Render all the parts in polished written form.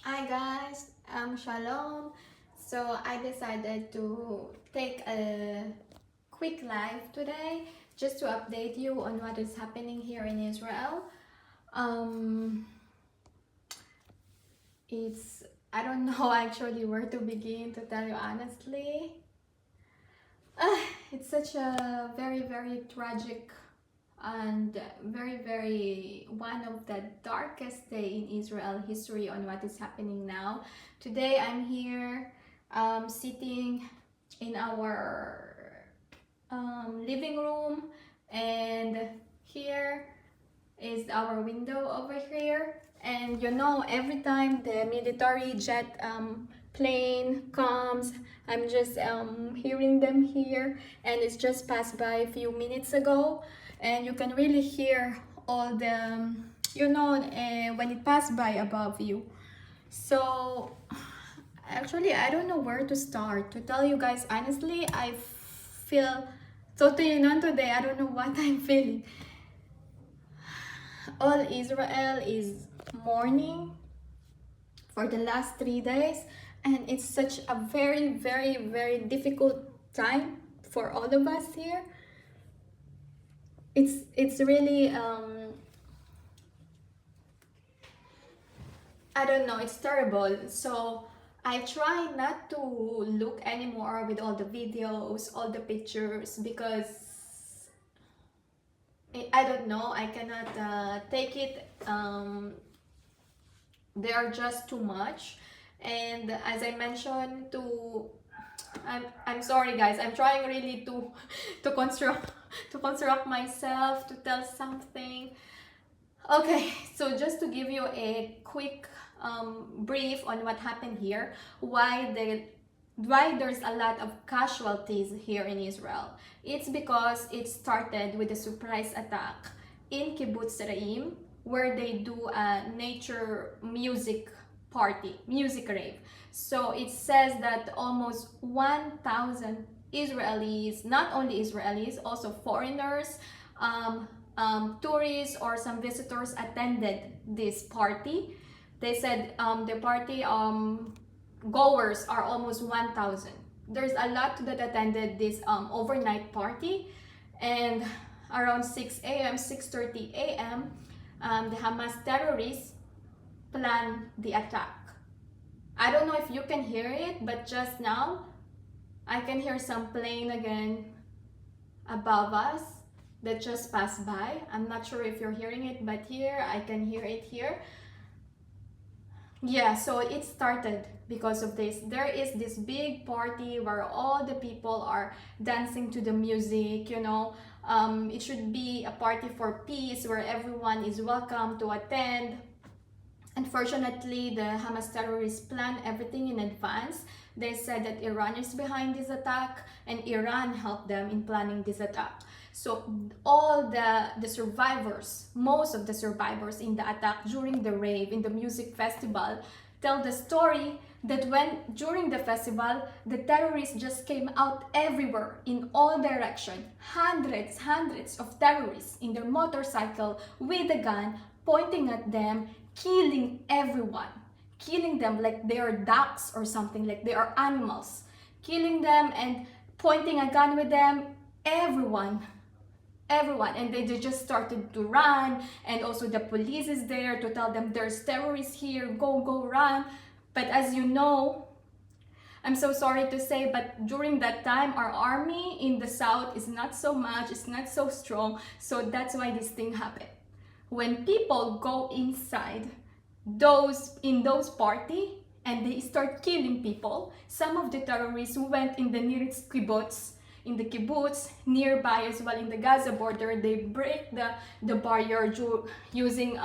Hi guys, I'm Shalom. So I decided to take a quick live today just to update you on what is happening here in Israel. Um, it's I don't know actually where to begin, to tell you honestly. It's such a very tragic and very one of the darkest day in Israel history on what is happening now. Today I'm here sitting in our living room, and here is our window over here. And you know, every time the military jet plane comes, I'm just hearing them here, and it's just passed by a few minutes ago, and you can really hear all the when it passed by above you. So actually I don't know where to start, to tell you guys honestly. I feel so, to you know, today I don't know what I'm feeling. All Israel is mourning for the last 3 days, and it's such a very difficult time for all of us here. It's really I don't know, it's terrible. So I try not to look anymore with all the videos, all the pictures, because I don't know, I cannot take it. They are just too much. And as I mentioned to I'm sorry guys, I'm trying really to to construct to construct myself to tell something. Okay, so just to give you a quick brief on what happened here, why there's a lot of casualties here in Israel. It's because it started with a surprise attack in Kibbutz Re'im, where they do a nature music rave. So it says that almost 1,000 Israelis, not only Israelis, also foreigners, tourists or some visitors attended this party. They said the party goers are almost 1,000. There's a lot that attended this overnight party, and around 6 a.m., 6:30 a.m., the Hamas terrorists planned the attack. I don't know if you can hear it, but just now I can hear some plane again above us that just passed by. I'm not sure if you're hearing it, but here I can hear it here. Yeah, so it started because of this. There is this big party where all the people are dancing to the music, you know. It should be a party for peace where everyone is welcome to attend. Unfortunately, the Hamas terrorists planned everything in advance. They said that Iran is behind this attack, and Iran helped them in planning this attack. So all the survivors, most of the survivors in the attack during the rave, in the music festival, tell the story that when during the festival, the terrorists just came out everywhere in all directions. Hundreds of terrorists in their motorcycle with a gun pointing at them, killing everyone, killing them like they are ducks or something, like they are animals, killing them and pointing a gun with them, everyone. And they just started to run, and also the police is there to tell them there's terrorists here, go run. But as you know, I'm so sorry to say, but during that time our army in the south is not so much, it's not so strong. So that's why this thing happened. When people go inside those party and they start killing people, some of the terrorists went in the nearest kibbutz, in the kibbutz nearby as well, in the Gaza border. They break the barrier using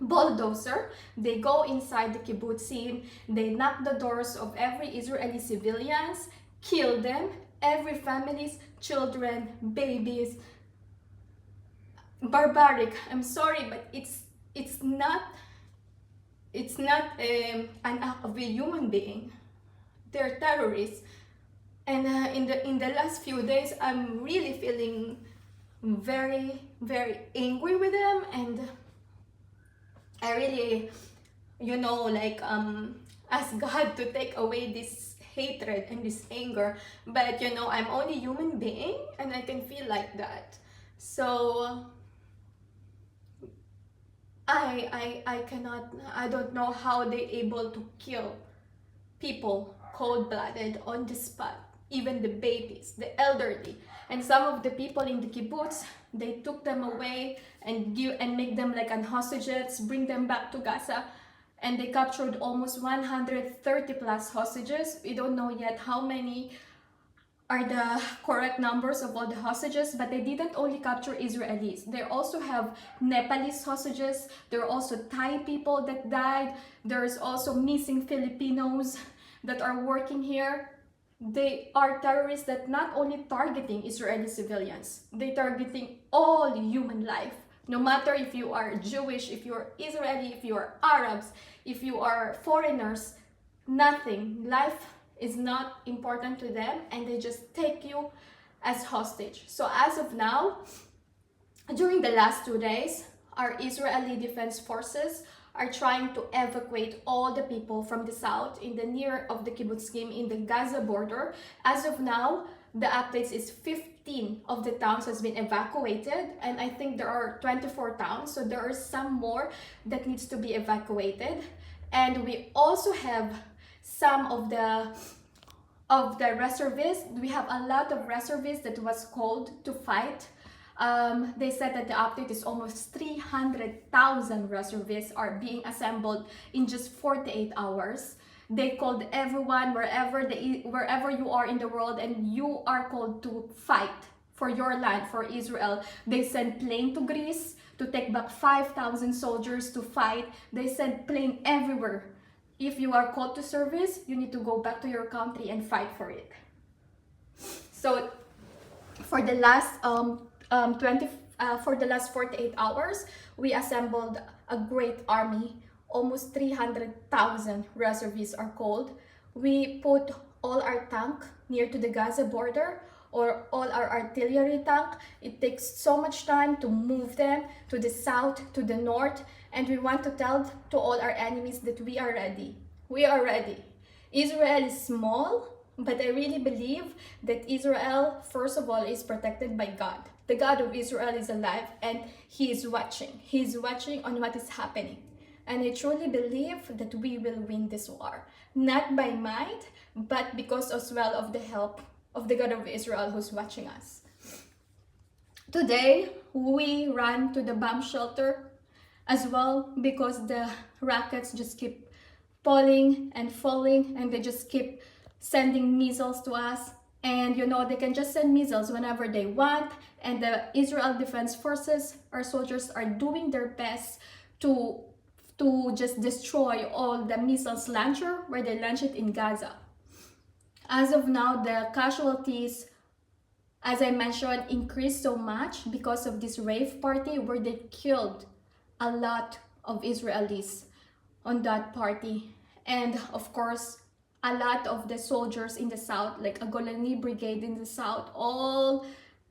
bulldozer. They go inside the kibbutzim, they knock the doors of every Israeli civilians, kill them, every family's children, babies. Barbaric. I'm sorry, but it's not an act of a human being. They're terrorists. And in the last few days, I'm really feeling very angry with them, and I really like ask God to take away this hatred and this anger. But I'm only human being and I can feel like that. So I cannot, I don't know how they able to kill people cold-blooded on the spot, even the babies, the elderly. And some of the people in the kibbutz, they took them away and make them like an hostages, bring them back to Gaza, and they captured almost 130 plus hostages. We don't know yet how many are the correct numbers of all the hostages, but they didn't only capture Israelis. They also have Nepalese hostages. There are also Thai people that died. There's also missing Filipinos that are working here. They are terrorists that not only targeting Israeli civilians, they targeting all human life. No matter if you are Jewish, if you're Israeli, if you are Arabs, if you are foreigners, nothing. Life is not important to them, and they just take you as hostage. So as of now, during the last 2 days, our Israeli Defense Forces are trying to evacuate all the people from the south in the near of the kibbutzim in the Gaza border. As of now, the updates is 15 of the towns has been evacuated, and I think there are 24 towns, so there are some more that needs to be evacuated. And we also have some of the reservists. We have a lot of reservists that was called to fight. They said that the update is almost 300,000 reservists are being assembled in just 48 hours. They called everyone, wherever you are in the world, and you are called to fight for your land, for Israel. They sent plane to Greece to take back 5,000 soldiers to fight. They sent plane everywhere. If you are called to service, you need to go back to your country and fight for it. So for the last for the last 48 hours, we assembled a great army. Almost 300,000 reservists are called. We put all our tank near to the Gaza border, or all our artillery tank. It takes so much time to move them to the south, to the north, and we want to tell to all our enemies that we are ready. We are ready. Israel is small, but I really believe that Israel, first of all, is protected by God. The God of Israel is alive, and He is watching. He is watching on what is happening. And I truly believe that we will win this war. Not by might, but because as well of the help of the God of Israel who's watching us. Today, we ran to the bomb shelter as well because the rockets just keep falling, and they just keep sending missiles to us. And they can just send missiles whenever they want. And the Israel Defense Forces, our soldiers, are doing their best to just destroy all the missiles launcher where they launch it in Gaza. As of now, the casualties, as I mentioned, increased so much because of this rave party where they killed a lot of Israelis on that party. And of course, a lot of the soldiers in the south, like a Golani brigade in the south, all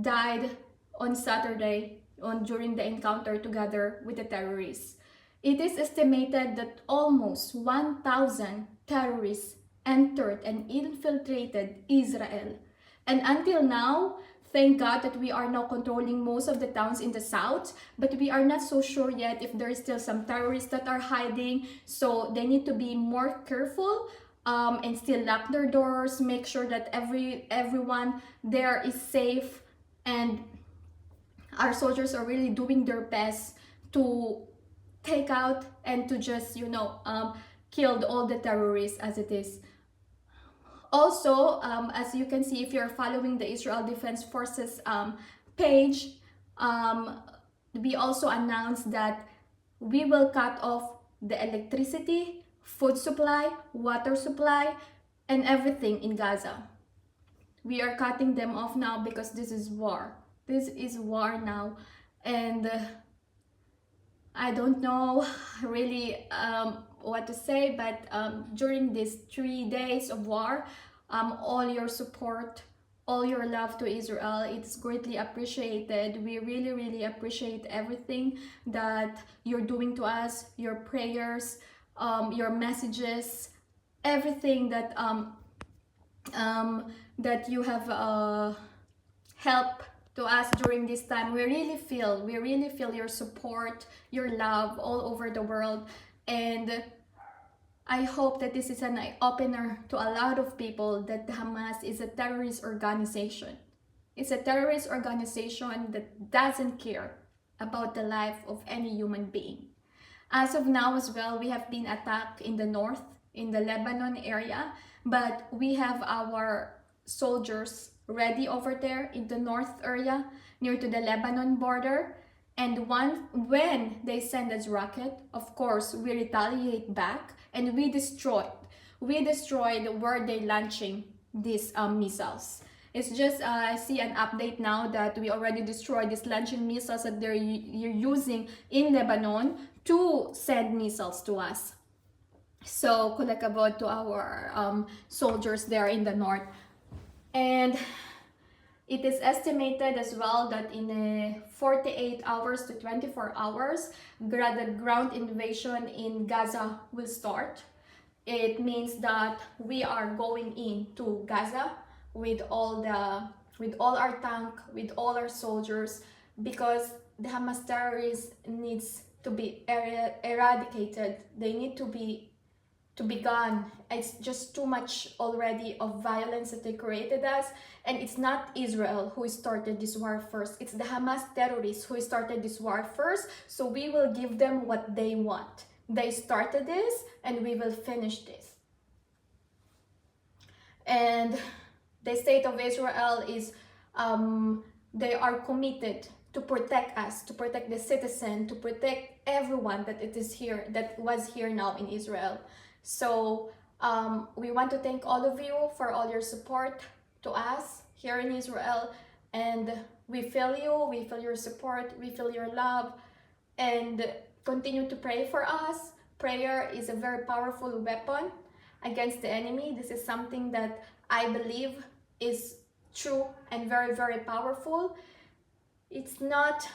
died on Saturday during the encounter together with the terrorists. It is estimated that almost 1,000 terrorists entered and infiltrated Israel. And until now, thank God that we are now controlling most of the towns in the south, but we are not so sure yet if there is still some terrorists that are hiding. So they need to be more careful and still lock their doors, make sure that everyone there is safe. And our soldiers are really doing their best to take out and to just, kill all the terrorists as it is. Also, as you can see, if you're following the Israel Defense Forces page, we also announced that we will cut off the electricity, food supply, water supply, and everything in Gaza. We are cutting them off now because this is war. This is war now. And I don't know really what to say, but during these 3 days of war, all your support, all your love to Israel, it's greatly appreciated. We really, really appreciate everything that you're doing to us, your prayers, your messages, everything that you have helped to us during this time. We really feel your support, your love all over the world. And I hope that this is an eye-opener to a lot of people that Hamas is a terrorist organization. It's a terrorist organization that doesn't care about the life of any human being. As of now as well, we have been attacked in the north, in the Lebanon area, but we have our soldiers ready over there in the north area near to the Lebanon border. And when they send us rocket, of course, we retaliate back and we destroyed where they're launching these missiles. It's just, I see an update now that we already destroyed these launching missiles that they're using in Lebanon to send missiles to us. So, kulakabod to our soldiers there in the north. And it is estimated as well that in 48 hours to 24 hours, the ground invasion in Gaza will start. It means that we are going into Gaza with all our tank, with all our soldiers, because the Hamas terrorists needs to be eradicated. They need to be gone. It's just too much already of violence that they created us, and it's not Israel who started this war first. It's the Hamas terrorists who started this war first, so we will give them what they want. They started this, and we will finish this. And the state of Israel is, they are committed to protect us, to protect the citizen, to protect everyone that was here now in Israel. So we want to thank all of you for all your support to us here in Israel, and we feel you, we feel your support, we feel your love, and continue to pray for us. Prayer is a very powerful weapon against the enemy. This is something that I believe is true and very, very powerful. It's not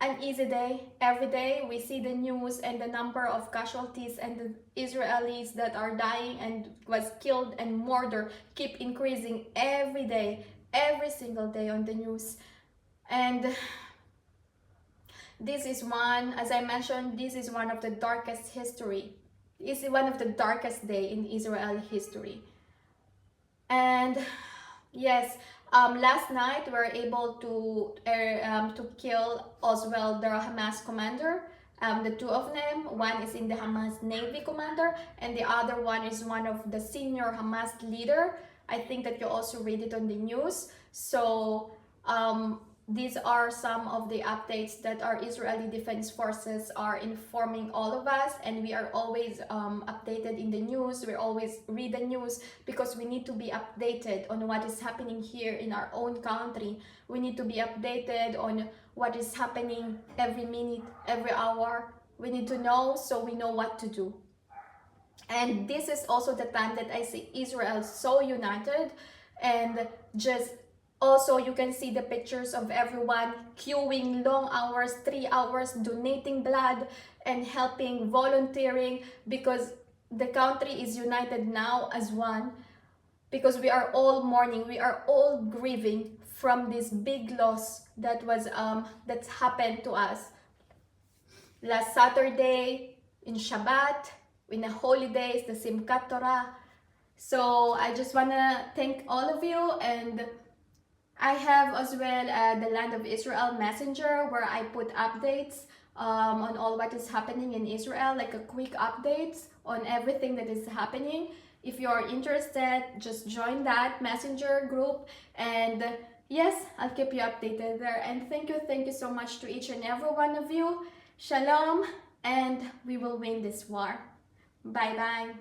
an easy day. Every day we see the news and the number of casualties and the Israelis that are dying and was killed and murdered keep increasing every day, every single day on the news. And this is one, as I mentioned, this is one of the darkest history. It's one of the darkest day in Israel history. And yes, last night we were able to kill as well the Hamas commander. The two of them, one is in the Hamas Navy commander, and the other one is one of the senior Hamas leader. I think that you also read it on the news. So these are some of the updates that our Israeli Defense Forces are informing all of us, and we are always updated in the news. We always read the news because we need to be updated on what is happening here in our own country. We need to be updated on what is happening every minute, every hour. We need to know so we know what to do. And this is also the time that I see Israel so united, and just also, you can see the pictures of everyone queuing long hours, 3 hours, donating blood and helping, volunteering, because the country is united now as one, because we are all mourning, we are all grieving from this big loss that was that's happened to us last Saturday, in Shabbat, in the holidays, the Simchat Torah. So I just want to thank all of you, and I have as well the Land of Israel Messenger, where I put updates on all what is happening in Israel, like a quick updates on everything that is happening. If you are interested, just join that messenger group, and yes, I'll keep you updated there. And thank you so much to each and every one of you. Shalom, and we will win this war. Bye bye.